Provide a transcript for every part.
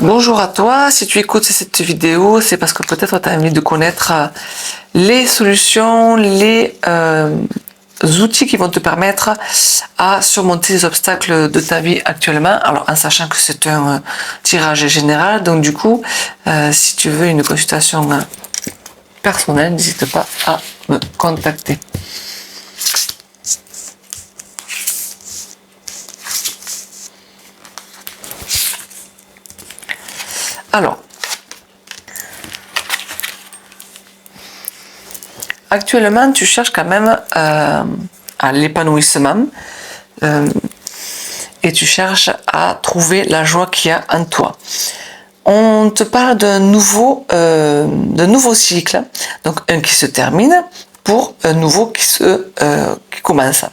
Bonjour à toi, si tu écoutes cette vidéo, c'est parce que peut-être tu as envie de connaître les solutions, les outils qui vont te permettre à surmonter les obstacles de ta vie actuellement. Alors en sachant que c'est un tirage général, donc du coup, si tu veux une consultation personnelle, n'hésite pas à me contacter. Alors, actuellement, tu cherches quand même à l'épanouissement et tu cherches à trouver la joie qu'il y a en toi. On te parle d'un nouveau cycle, donc un qui se termine pour un nouveau qui commence.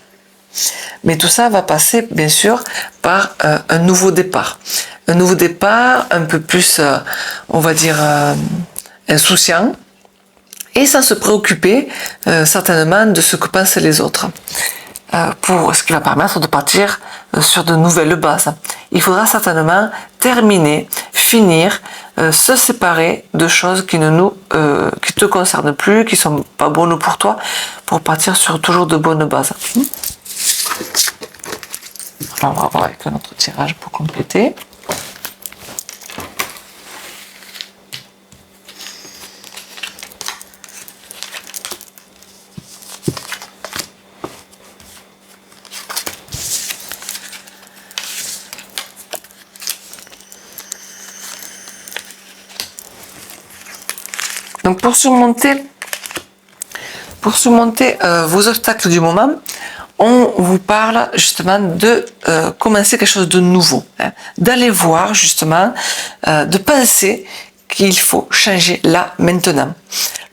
Mais tout ça va passer, bien sûr, par un nouveau départ. Un nouveau départ un peu plus, on va dire, insouciant, et sans se préoccuper certainement de ce que pensent les autres. Pour ce qui va permettre de partir sur de nouvelles bases. Il faudra certainement terminer, finir, se séparer de choses qui qui te concernent plus, qui sont pas bonnes pour toi, pour partir sur toujours de bonnes bases. Alors on va voir avec un autre tirage pour compléter. Donc pour surmonter vos obstacles du moment, on vous parle justement de commencer quelque chose de nouveau, d'aller voir justement, de penser qu'il faut changer là, maintenant.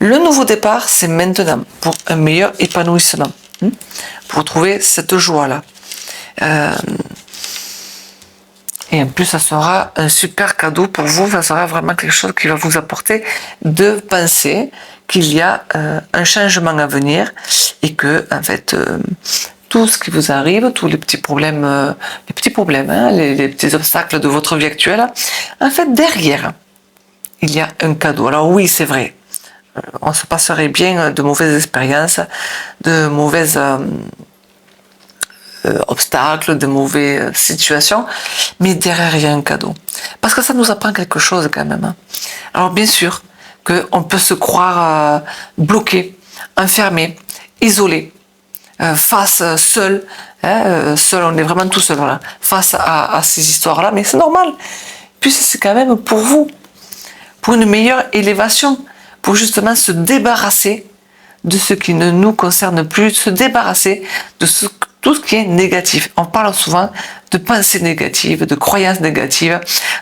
Le nouveau départ, c'est maintenant, pour un meilleur épanouissement, pour trouver cette joie-là. Et en plus, ça sera un super cadeau pour vous, ça sera vraiment quelque chose qui va vous apporter de penser qu'il y a un changement à venir et que, en fait, tout ce qui vous arrive, tous les petits problèmes, les petits obstacles de votre vie actuelle, en fait, derrière, il y a un cadeau. Alors oui, c'est vrai, on se passerait bien de mauvaises expériences, de mauvaises obstacles, de mauvaises situations, mais derrière il y a un cadeau. Parce que ça nous apprend quelque chose quand même. Alors bien sûr qu'on peut se croire bloqué, enfermé, isolé, seul, seul, on est vraiment tout seul là, face à ces histoires-là, mais c'est normal, puisque c'est quand même pour vous, pour une meilleure élévation, pour justement se débarrasser de ce qui ne nous concerne plus, se débarrasser de tout ce qui est négatif. On parle souvent de pensées négatives, de croyances négatives,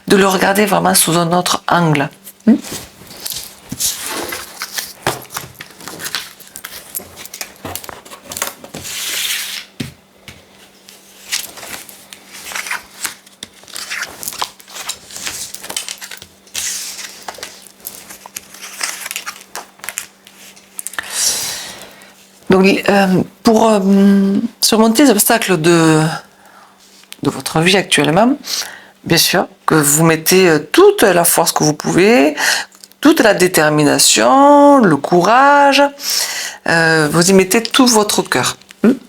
de le regarder vraiment sous un autre angle. Donc, pour surmonter les obstacles de votre vie actuellement, bien sûr que vous mettez toute la force que vous pouvez, toute la détermination, le courage, vous y mettez tout votre cœur.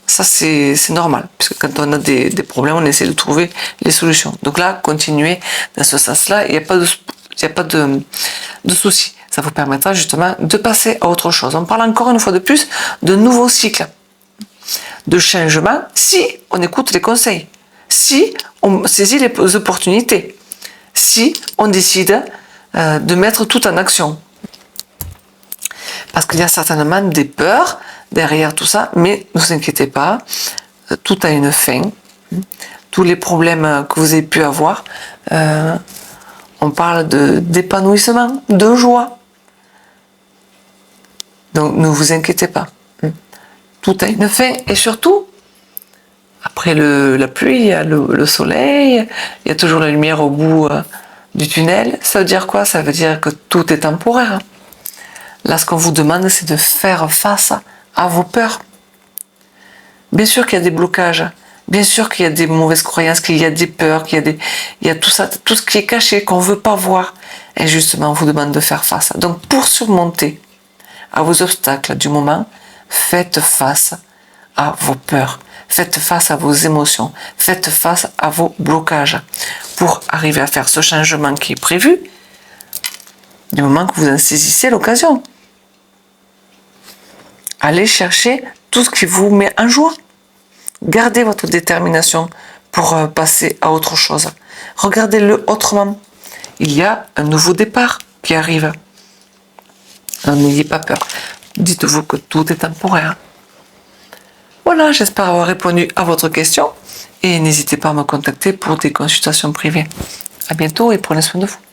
Ça, c'est normal, puisque quand on a des problèmes, on essaie de trouver les solutions. Donc là, continuez dans ce sens-là, il n'y a pas de souci. Ça vous permettra justement de passer à autre chose. On parle encore une fois de plus de nouveaux cycles, de changement, si on écoute les conseils, si on saisit les opportunités, si on décide de mettre tout en action. Parce qu'il y a certainement des peurs derrière tout ça, mais ne vous inquiétez pas, tout a une fin. Tous les problèmes que vous avez pu avoir, on parle d'épanouissement, de joie. Donc ne vous inquiétez pas. Tout a une fin et surtout, après la pluie, il y a le soleil, il y a toujours la lumière au bout du tunnel. Ça veut dire quoi? Ça veut dire que tout est temporaire. Là, ce qu'on vous demande, c'est de faire face à vos peurs. Bien sûr qu'il y a des blocages, Bien sûr qu'il y a des mauvaises croyances, qu'il y a des peurs, il y a tout ça, tout ce qui est caché, qu'on ne veut pas voir. Et justement, on vous demande de faire face. Donc, pour surmonter à vos obstacles du moment, faites face à vos peurs, faites face à vos émotions, faites face à vos blocages pour arriver à faire ce changement qui est prévu du moment que vous en saisissez l'occasion. Allez chercher tout ce qui vous met en joie. Gardez votre détermination pour passer à autre chose. Regardez-le autrement. Il y a un nouveau départ qui arrive. N'ayez pas peur. Dites-vous que tout est temporaire. Voilà, j'espère avoir répondu à votre question et n'hésitez pas à me contacter pour des consultations privées. À bientôt et prenez soin de vous.